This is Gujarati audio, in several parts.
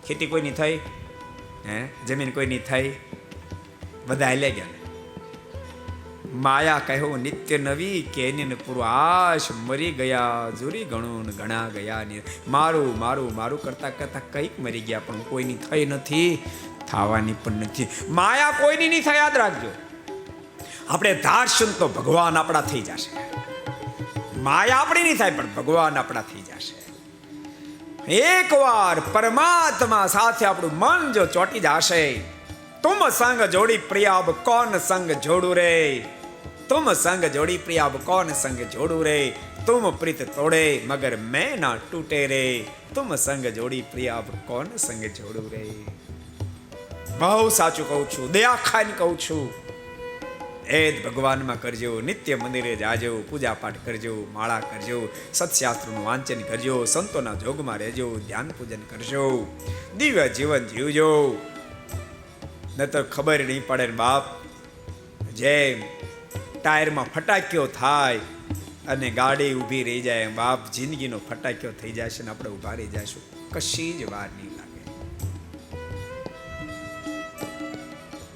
ખેતી કોઈની થઈ, જમીન કોઈની થઈ, બધા હાલ્યા ગયા. માયા કહ્યું નિત્ય નવી કે એને પૂર્વાશ મરી ગયા જુરી ગણું ઘણા ગયા ને મારું મારું મારું કરતા કરતા કંઈક મરી ગયા પણ કોઈની થઈ નથી, થવાની પણ નથી. માયા કોઈની નહીં થાય, યાદ રાખજો. આપણે ધારશું તો ભગવાન આપણા થઈ જશે. માયા આપણી નહીં થાય પણ ભગવાન આપણા થઈ જશે. એકવાર પરમાત્મા સાથે આપણું મન જો ચોટી જશે, તુમ સંગ જોડી પ્રિય અબ કોન સંગ જોડું રે, તુમ સંગ જોડી પ્રિય અબ કોન સંગ જોડું રે, તુમ પ્રીત તોડે મગર મેં ના તૂટે રે, તુમ સંગ જોડી પ્રિય અબ કોન સંગ જોડું રે. બહુ સાચું કહું છું, દયા ખાઈને કહું છું. એ જ ભગવાનમાં કરજો, નિત્ય મંદિરે જાજો, પૂજા પાઠ કરજો, માળા કરજો, સત્શાસ્ત્રનું વાંચન કરજો, સંતોના જોગમાં રહેજો, ધ્યાન પૂજન કરજો, દિવ્ય જીવન જીવજો. ન તો ખબર નહીં પડે ને બાપ, જેમ ટાયરમાં ફટાક્યો થાય અને ગાડી ઊભી રહી જાય, બાપ જિંદગીનો ફટાક્યો થઈ જશે ને આપણે ઊભા રહી જઈશું, કશી જ વાર નહીં લાગે.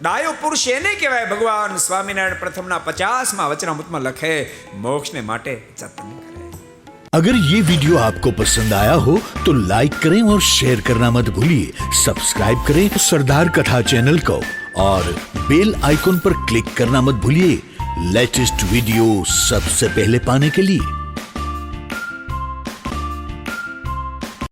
ડાયો પુરુષ એને કહેવાય. ભગવાન સ્વામિનારાયણ પ્રથમના 50માં વચનામૃતમાં લખે, મોક્ષને માટે જતન કરે. अगर ये वीडियो आपको पसंद आया हो तो लाइक करें और शेयर करना मत भूलिए. सब्सक्राइब करें सरदार कथा चैनल को और बेल आइकॉन पर क्लिक करना मत भूलिए लेटेस्ट वीडियो सबसे पहले पाने के लिए.